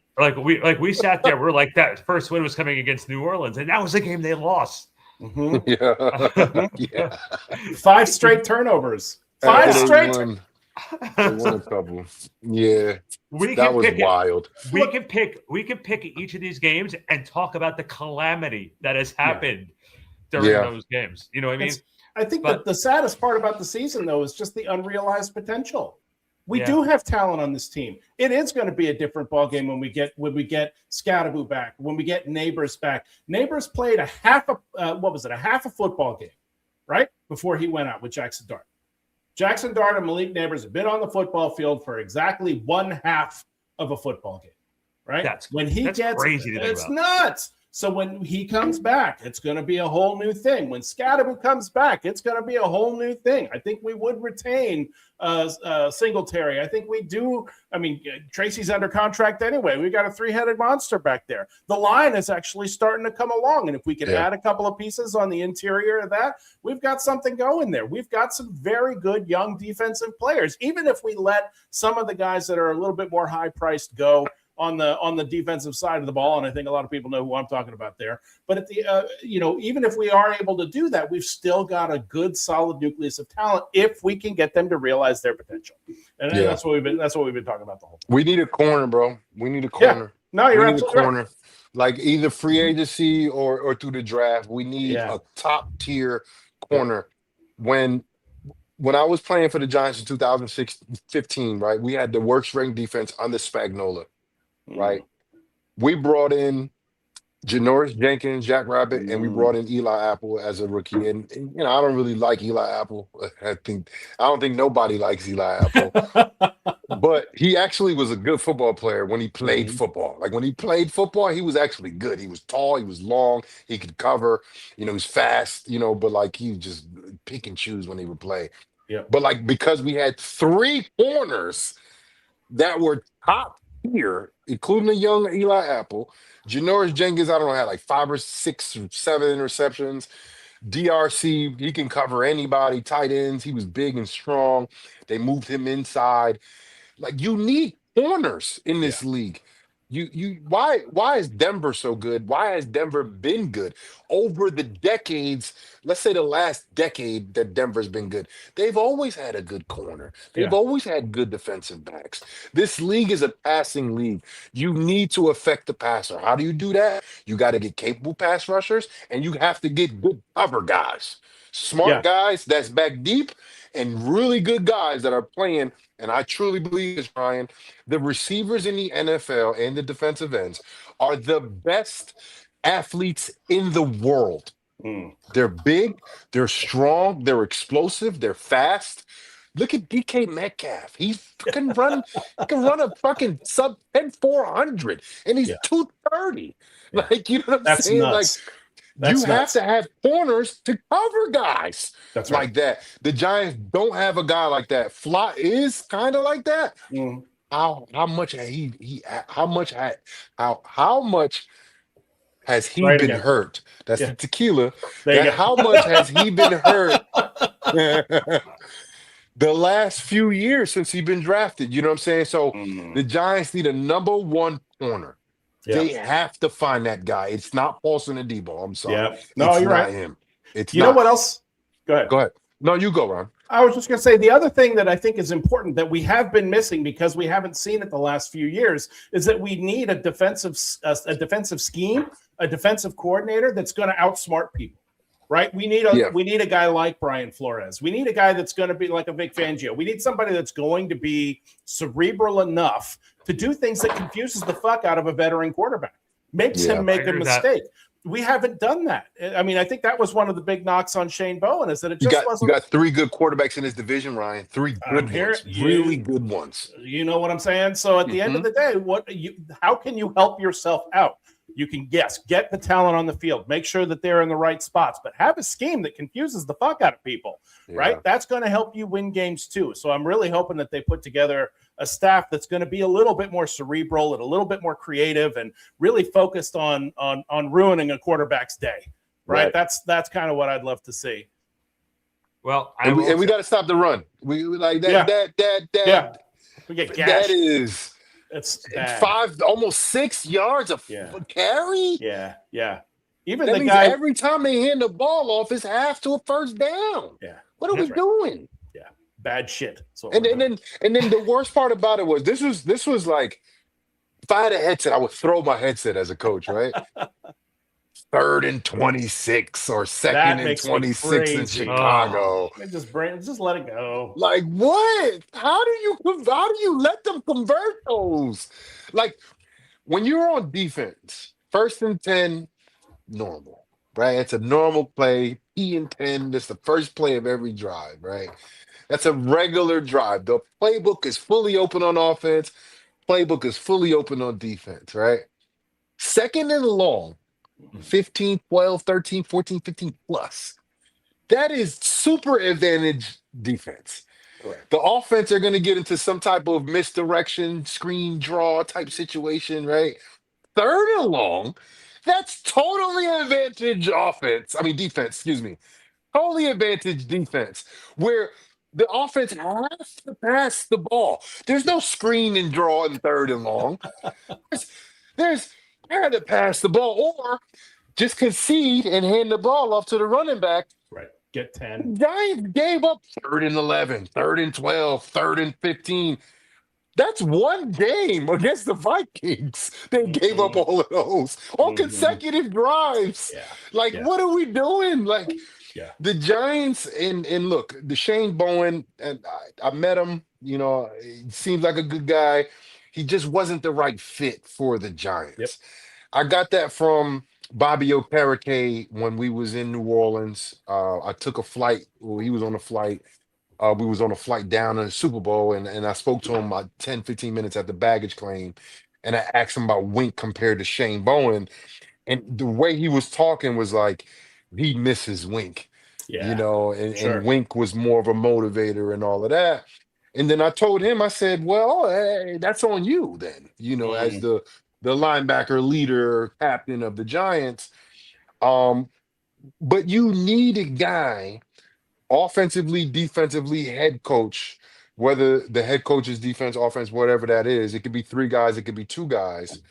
we sat there. We're like, that first win was coming against New Orleans, and that was a game they lost. Mm-hmm. Yeah. Yeah. 5 straight turnovers. After 5 straight. they won a couple. Yeah. We That can was pick wild. We can pick each of these games and talk about the calamity that has happened during those games. You know what I mean? I think that the saddest part about the season, though, is just the unrealized potential. We do have talent on this team. It is going to be a different ballgame when we get Scatteraboo back, when we get Neighbors back. Neighbors played a half a football game, right? Before he went out with Jackson Dart. Jackson Dart and Malik Neighbors have been on the football field for exactly one half of a football game, right? That's crazy to think about. It's nuts. So when he comes back, it's going to be a whole new thing. When Scatteraboo comes back, it's going to be a whole new thing. I think we would retain Singletary. I think we do. I mean, Tracy's under contract anyway. We got a 3-headed monster back there. The line is actually starting to come along. And if we can add a couple of pieces on the interior of that, we've got something going there. We've got some very good young defensive players. Even if we let some of the guys that are a little bit more high-priced go on the defensive side of the ball, and I think a lot of people know who I'm talking about there. But at the even if we are able to do that, we've still got a good, solid nucleus of talent if we can get them to realize their potential. And that's what we've been talking about the whole time. We need a corner, bro. We need a corner. No, you're absolutely right. Corner. Like either free agency or through the draft. We need a top tier corner. When I was playing for the Giants in 2015, right, we had the worst ranked defense under Spagnuolo. Right, we brought in Janoris Jenkins, Jack Rabbit, and we brought in Eli Apple as a rookie. And I don't really like Eli Apple. I don't think nobody likes Eli Apple, but he actually was a good football player when he played football. Like when he played football, he was actually good. He was tall, he was long, he could cover. He was fast. But like he would just pick and choose when he would play. Yeah. But like because we had 3 corners that were top here, including the young Eli Apple, Janoris Jenkins, I don't know, had like 5 or 6 or 7 interceptions. DRC, he can cover anybody, tight ends. He was big and strong. They moved him inside. Like you need corners in this league. Why is Denver so good? Why has Denver been good over the decades? Let's say the last decade that Denver's been good. They've always had a good corner. They've always had good defensive backs. This league is a passing league. You need to affect the passer. How do you do that? You got to get capable pass rushers, and you have to get good cover guys. Smart guys that's back deep, and really good guys that are playing. And I truly believe this, Ryan, the receivers in the NFL and the defensive ends are the best athletes in the world. They're big, they're strong, they're explosive, they're fast. Look at DK Metcalf. He can run a fucking sub 10-400, and he's 230. Like, you know what I'm saying? Nuts. Like, you have to have corners to cover guys like that. The Giants don't have a guy like that. Fly is kind of like that. How much has he been hurt? That's the tequila. How much has he been hurt the last few years since he's been drafted? You know what I'm saying? So the Giants need a number 1 corner. They have to find that guy. It's not Paulson and Debo. I'm sorry. No, it's you're not right. him. It's you not. know what else? Go ahead. Go ahead. No, you go, Ron. I was just going to say the other thing that I think is important that we have been missing because we haven't seen it the last few years is that we need a defensive scheme, a defensive coordinator that's going to outsmart people. Right? We need a guy like Brian Flores. We need a guy that's going to be like a Vic Fangio. We need somebody that's going to be cerebral enough to do things that confuses the fuck out of a veteran quarterback, makes him make a mistake. We haven't done that. I mean, I think that was one of the big knocks on Shane Bowen is that it just wasn't. You got 3 good quarterbacks in this division, Ryan. 3 good ones, really good ones. You know what I'm saying? So at the end of the day, how can you help yourself out? You can, get the talent on the field, make sure that they're in the right spots, but have a scheme that confuses the fuck out of people, right? That's going to help you win games too. So I'm really hoping that they put together a staff that's going to be a little bit more cerebral and a little bit more creative and really focused on ruining a quarterback's day, right? That's kind of what I'd love to see. Well, and we got to stop the run. We like that. Yeah. We get gashed. That is It's bad. 5, almost 6 yards of carry. Yeah. Even That the means guy. every time they hand the ball off, it's half to a first down. Yeah. What are we doing? Yeah. Bad shit. And then the worst part about it was this was like, if I had a headset, I would throw my headset as a coach, right? 3rd and 26 or 2nd and 26 in Chicago. Just let it go. Like what? How do you let them convert those? Like when you're on defense, 1st and 10, normal, right? It's a normal play. P and 10, that's the first play of every drive, right? That's a regular drive. The playbook is fully open on offense. Playbook is fully open on defense, right? 2nd and long, 15, 12, 13, 14, 15 plus. That is super advantage defense. Correct. The offense are going to get into some type of misdirection, screen draw type situation, right? 3rd and long, that's totally advantage defense, excuse me. Totally advantage defense, where the offense has to pass the ball. There's no screen and draw in 3rd and long. There's to pass the ball or just concede and hand the ball off to the running back. Right. Get 10. Giants gave up 3rd and 11, 3rd and 12, 3rd and 15. That's one game against the Vikings. They gave up all of those on consecutive drives. Yeah. What are we doing? The Giants and look, the Shane Bowen, and I met him, he seems like a good guy. He just wasn't the right fit for the Giants. Yep. I got that from Bobby Okereke when we was in New Orleans. I took a flight. Well, he was on a flight. We was on a flight down in the Super Bowl, and I spoke to him about 10, 15 minutes at the baggage claim, and I asked him about Wink compared to Shane Bowen, and the way he was talking was like he misses Wink, and Wink was more of a motivator and all of that. And then I told him, I said, well, hey, that's on you then, as the linebacker leader, captain of the Giants. But you need a guy, offensively, defensively, head coach, whether the head coach is defense, offense, whatever that is. It could be 3 guys, it could be 2 guys.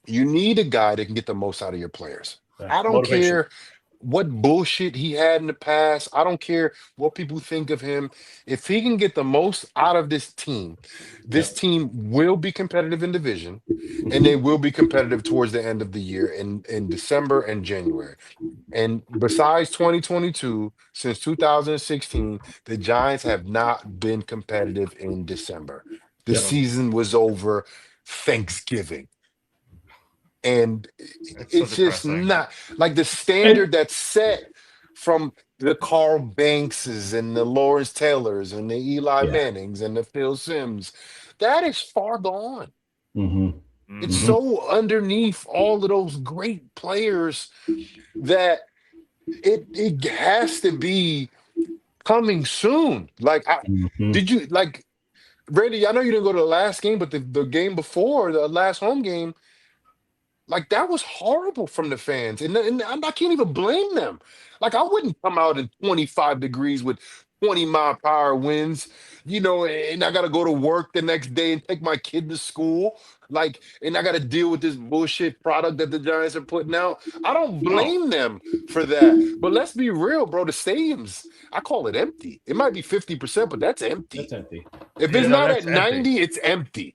You need a guy that can get the most out of your players. I don't care what bullshit he had in the past. I don't care what people think of him. If he can get the most out of this team will be competitive in division, and they will be competitive towards the end of the year in December and January. And besides 2022, since 2016, the Giants have not been competitive in December. The season was over Thanksgiving. And it's just not like the standard that's set from the Carl Bankses and the Lawrence Taylors and the Eli Mannings and the Phil Simms. That is far gone. It's so underneath all of those great players that it has to be coming soon. Did you Randy? I know you didn't go to the last game, but the game before, the last home game, that was horrible from the fans. And I can't even blame them. I wouldn't come out in 25 degrees with 20-mile-per-hour winds, and I got to go to work the next day and take my kid to school. And I got to deal with this bullshit product that the Giants are putting out. I don't blame them for that. But let's be real, bro. The stadium's, I call it empty. It might be 50%, but that's empty. That's empty. If it's not at 90, it's empty.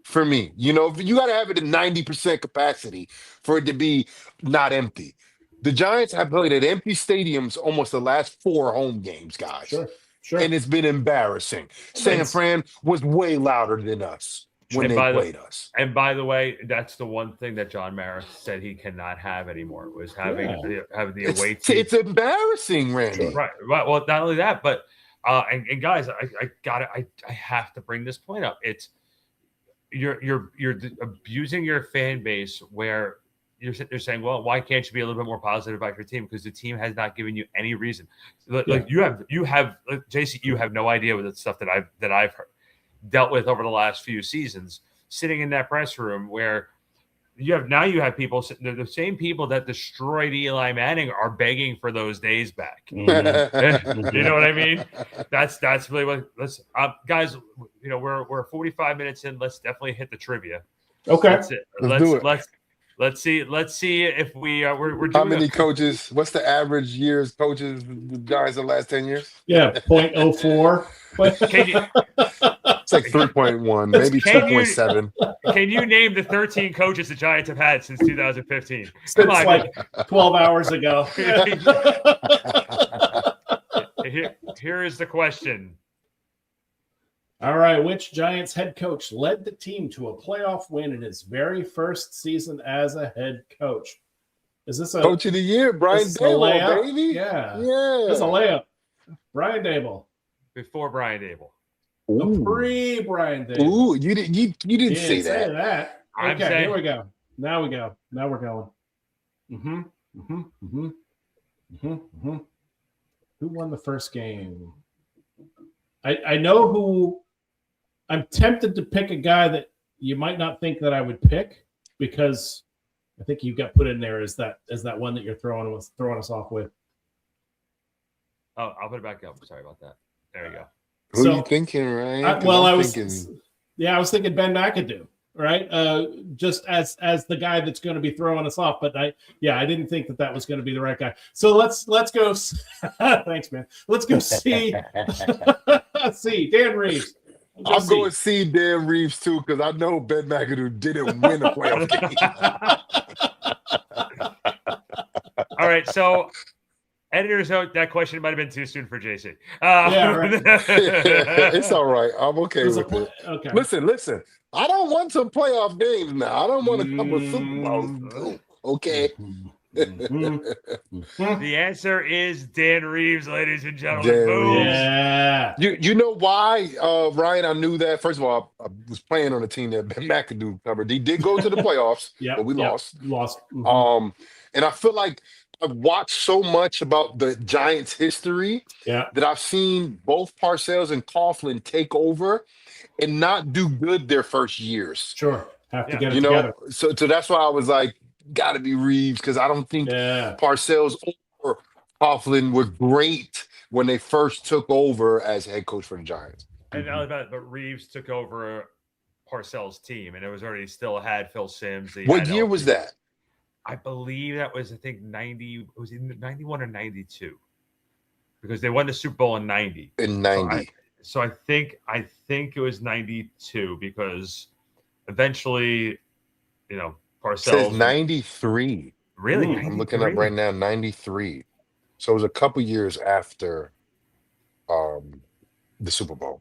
For me, you got to have it at 90% capacity for it to be not empty. The Giants have played at empty stadiums almost the last 4 home games, guys. Sure. And it's been embarrassing. San Fran was way louder than us when they played us. And by the way, that's the one thing that John Maris said he cannot have anymore was having the away team. It's embarrassing, Randy. Right. Well, not only that, but and guys, I have to bring this point up. It's you're abusing your fan base where you're saying, well, why can't you be a little bit more positive about your team? Because the team has not given you any reason. You have JC, you have no idea with the stuff that I've dealt with over the last few seasons, sitting in that press room where you have people, the same people that destroyed Eli Manning are begging for those days back. Mhm. You know what I mean? That's really what. Let's guys. We're 45 minutes in. Let's definitely hit the trivia. Okay. Let's do it. Let's see if we're How doing many coaches? What's the average years coaches the Giants the last 10 years? Yeah, 0.04. Can you, It's like 3.1, maybe 2.7. Can you name the 13 coaches the Giants have had since 2015? Since like 12 hours ago. Here is the question. All right. Which Giants head coach led the team to a playoff win in his very first season as a head coach? Is this a Coach of the year, Brian Daboll, baby? Yeah. Yeah. This is a layup. Brian Daboll. Before Brian Daboll. Pre-Brian Daboll. Ooh, you didn't say that. Okay, here we go. Now we're going. Who won the first game? I know who. I'm tempted to pick a guy that you might not think that I would pick because I think you got put in there as that one that you're throwing us off with. Oh, I'll put it back up. Sorry about that. There you go. Who are you thinking, Ryan? I was thinking Ben McAdoo, right? Just as the guy that's going to be throwing us off, but I didn't think that was going to be the right guy. So let's go. Thanks, man. Let's go see. See Dan Reeves. I'm going to see Dan Reeves too because I know Ben McAdoo didn't win a playoff game. All right, so. Editor's note, that question might have been too soon for JC. Right. It's all right. I'm okay with it. Okay. Listen. I don't want some playoff games now. I don't want to come with Super Bowl. Okay. The answer is Dan Reeves, ladies and gentlemen. Boom. Yeah. You know why, Ryan? I knew that. First of all, I was playing on a team that Ben McAdoo covered. He did go to the playoffs, but we lost. Mm-hmm. And I feel like I've watched so much about the Giants' history that I've seen both Parcells and Coughlin take over and not do good their first years. Sure. Have to get it together. So that's why I was like, got to be Reeves because I don't think Parcells or Coughlin were great when they first took over as head coach for the Giants. And not only that, but Reeves took over Parcells' team, and it was already still had Phil Simms. What year was that? I believe that was, 90. Was it 91 or 92? Because they won the Super Bowl in 90. In 90. So I think it was 92 because eventually, Parcells. It says 93. Really? 93? I'm looking up right now, 93. So it was a couple years after the Super Bowl.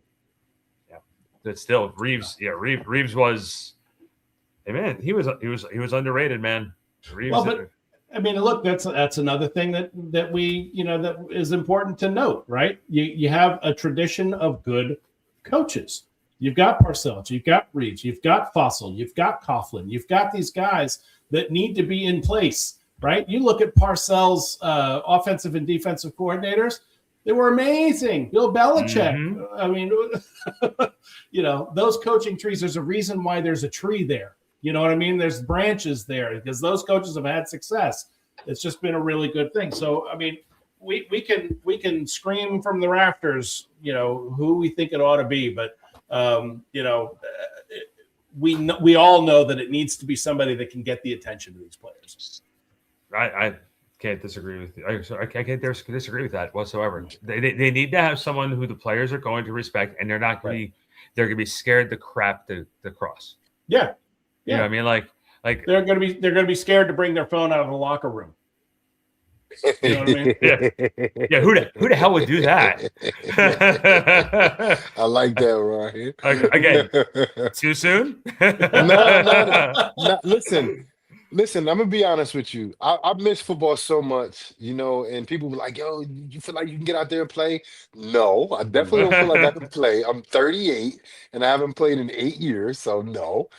Yeah. But still, Reeves. Yeah, Reeves was. Hey man, he was underrated, man. Reeves, well, but I mean, look, that's another thing that we that is important to note, right? You have a tradition of good coaches. You've got Parcells, you've got Reeves, you've got Fossil, you've got Coughlin, you've got these guys that need to be in place, right? You look at Parcells' offensive and defensive coordinators; they were amazing. Bill Belichick. Mm-hmm. I mean, those coaching trees. There's a reason why there's a tree there. You know what I mean? There's branches there because those coaches have had success. It's just been a really good thing. So, I mean, we can scream from the rafters, who we think it ought to be, but we all know that it needs to be somebody that can get the attention of these players. I can't disagree with you. I can't disagree with that whatsoever. They need to have someone who the players are going to respect, and they're not going to be. They're going to be scared to crap the cross. Yeah. You know what I mean? Like they're gonna be scared to bring their phone out of the locker room. You know what I mean? Yeah. Who the hell would do that? I like that, Ryan. Again, too soon? No. Listen. I'm gonna be honest with you. I miss football so much, and people were like, "Yo, you feel like you can get out there and play?" No, I definitely don't feel like I can play. I'm 38 and I haven't played in 8 years, so no.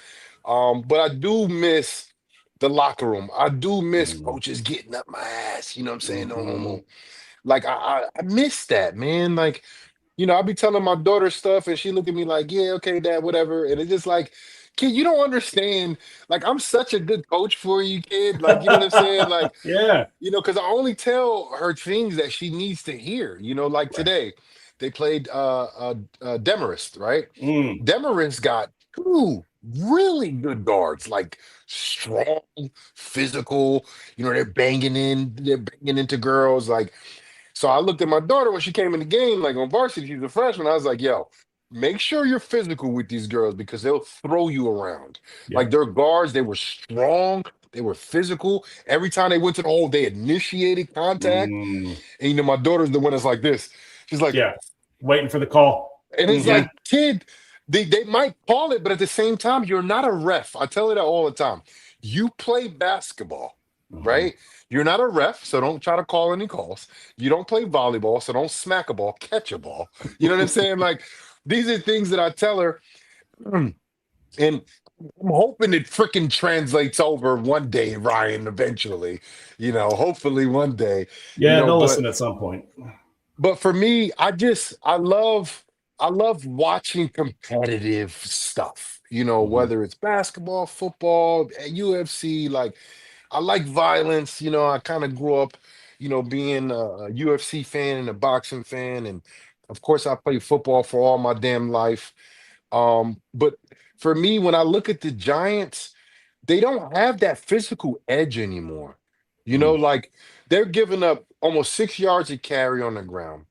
But I do miss the locker room. I do miss coaches getting up my ass. You know what I'm saying? No. Like I miss that, man. Like, I'll be telling my daughter stuff and she look at me like, yeah, okay, dad, whatever. And it's just like, kid, you don't understand. Like, I'm such a good coach for you, kid. Like, you know what I'm saying? Like, Yeah. because I only tell her things that she needs to hear. Like Right. today, they played Demarest, right? Mm. Demarest got two really good guards, like strong, physical. They're banging into girls. Like, so I looked at my daughter when she came in the game, like on varsity, she's a freshman. I was like, yo, make sure you're physical with these girls because they'll throw you around. Like, Yep. their guards, they were strong, they were physical. Every time they went to the hole, they initiated contact. Mm. And my daughter's the one that's like this. She's like, Yeah. Waiting for the call. and it's Mhm. like, kid, they might call it, but at the same time, you're not a ref. I tell her that all the time. You play basketball, Mhm. right? You're not a ref, so don't try to call any calls. You don't play volleyball, so don't smack a ball, catch a ball. You know what I'm saying? Like, these are things that I tell her. And I'm hoping it freaking translates over one day, Ryan, eventually. Hopefully one day. Yeah, they'll But listen at some point. for me, I love watching competitive stuff, Mhm. whether it's basketball, football, UFC. Like, I like violence. I kind of grew up, being a UFC fan and a boxing fan. And of course, I played football for all my damn life. But for me, when I look at the Giants, they don't have that physical edge anymore. Mm. Like, they're giving up almost 6 yards of carry on the ground.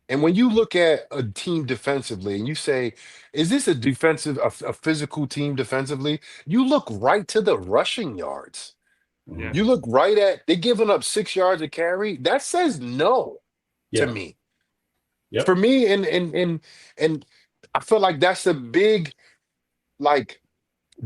And when you look at a team defensively and you say, is this a physical team defensively? You look right to the rushing yards. Yeah. Mhm. You look right at, they're giving up 6 yards of carry. That says no to Yep. me. For Yep. me, and I feel like that's a big, like,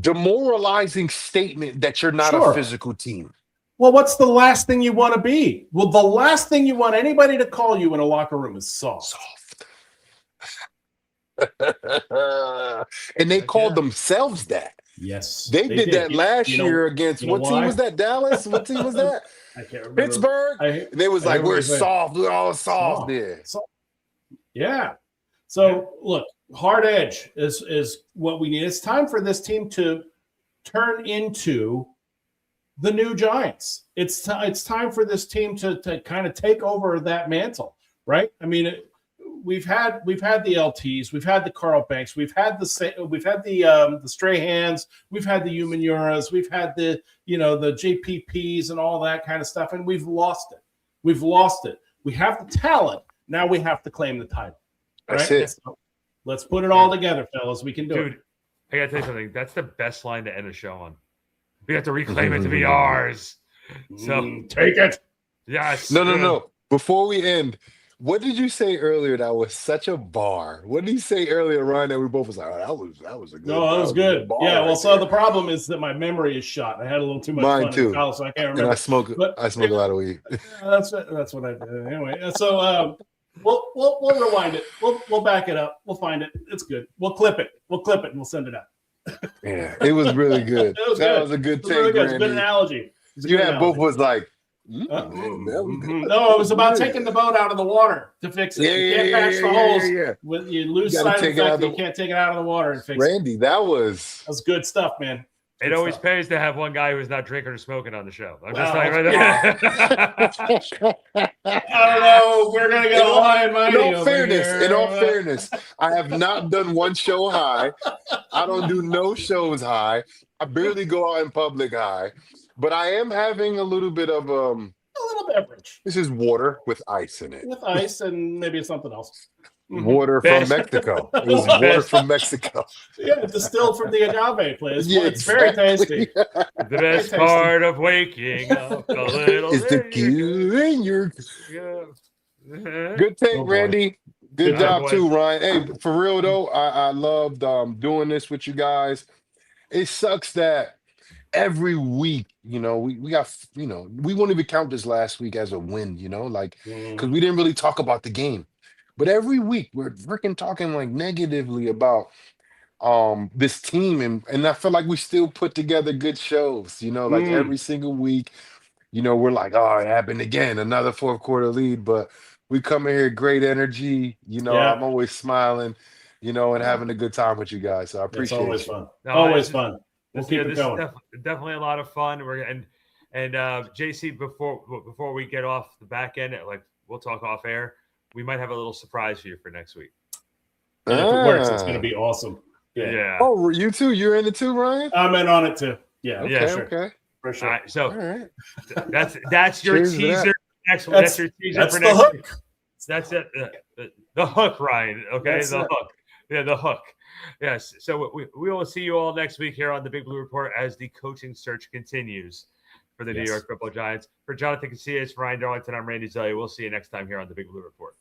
demoralizing statement that you're not a Sure. physical team. Well, what's the last thing you want to be? Well, the last thing you want anybody to call you in a locker room is soft. Soft. And they Heck yeah. called themselves that. Yes, They they did did. that last You year know, against, you know what team was why? that? Dallas? What team was that? I can't remember. Pittsburgh? I And they was I like, hear what we're you're saying. soft. We're all soft Soft. there. Soft. Yeah. Yeah. So look, hard edge is what we need. It's time for this team to turn into the new Giants. It's time for this team to kind of take over that mantle, right? I mean, we've had the LTs, we've had the Carl Banks, we've had the Strahans, we've had the Umanuras, we've had the the JPPs and all that kind of stuff, and we've lost it. We've lost it. We have the talent. Now we have to claim the title, That's right? it. So let's put it all together, fellas. We can do it. Dude, I gotta tell you something. That's the best line to end a show on. We have to reclaim it to be ours. So Take it. yes. No. Before we end, what did you say earlier that was such a bar? What did you say earlier, Ryan, that we both was like, oh, that was a good, No, that was good. bar Yeah, well, right so there. the problem is that my memory is shot. I had a little too much Mine fun in too. college, so I can't And remember. I smoke But a lot of weed. that's what I did anyway. So we'll rewind it. We'll back it up. We'll find it. It's good. We'll clip it. And we'll send it out. Yeah, it was really good. It was That good. was a good It was really take, good. It's a good Randy. analogy. It's a You good had both analogy. was like, Uh, man, that was good. No, it was about Yeah. taking the boat out of the water to fix it. You can't patch the holes. Yeah. When you lose You gotta sight of the take it fact out that the- you can't take it out of the water and fix it. Randy, that was That's good stuff, man. It Good always stuff. pays to have one guy who's not drinking or smoking on the show. I'm just Well, telling you right there. I don't know. We're gonna get all high and mighty over here. in all fairness, I have not done one show high. I don't do no shows high. I barely go out in public high. But I am having a little bit of a little beverage this is water with ice in it. with ice and maybe something else. Water Best. from Mexico. It was water Best. from Mexico. Yeah, distilled from the agave place. Yeah, It's very tasty. The best tasty. part of waking up a little Is the bit. cue in your Yeah. good take, Oh, boy. Randy. Good Good job boys. too, Ryan. Hey, for real though, I loved doing this with you guys. It sucks that every week, we got, we won't even count this last week as a win, like, because we didn't really talk about the game. But every week we're freaking talking like negatively about this team, and I feel like we still put together good shows, like every single week, we're like, oh, it happened again, another fourth quarter lead, but we come in here great energy, Yeah. I'm always smiling, and having a good time with you guys. So I It's appreciate always you. fun. No, Always fun. We'll keep it this going. is definitely a lot of fun. And JC, before we get off the back end, we'll talk off air. We might have a little surprise for you for next week. And if it works, it's going to be awesome. Yeah. Oh, you too? You're in it too, Ryan? I'm in on it too. Yeah. Okay. Yeah. Sure. Okay. For sure. All right. So All right. that's your Cheers to that. teaser. That's your teaser That's for the next hook. week. That's it. The hook, Ryan. Okay. That's the it. hook. Yeah. The hook. Yes. So we will see you all next week here on the Big Blue Report as the coaching search continues for the New York Football Giants. For Jonathan Casillas, Ryan Darlington, I'm Randy Zelli. We'll see you next time here on the Big Blue Report.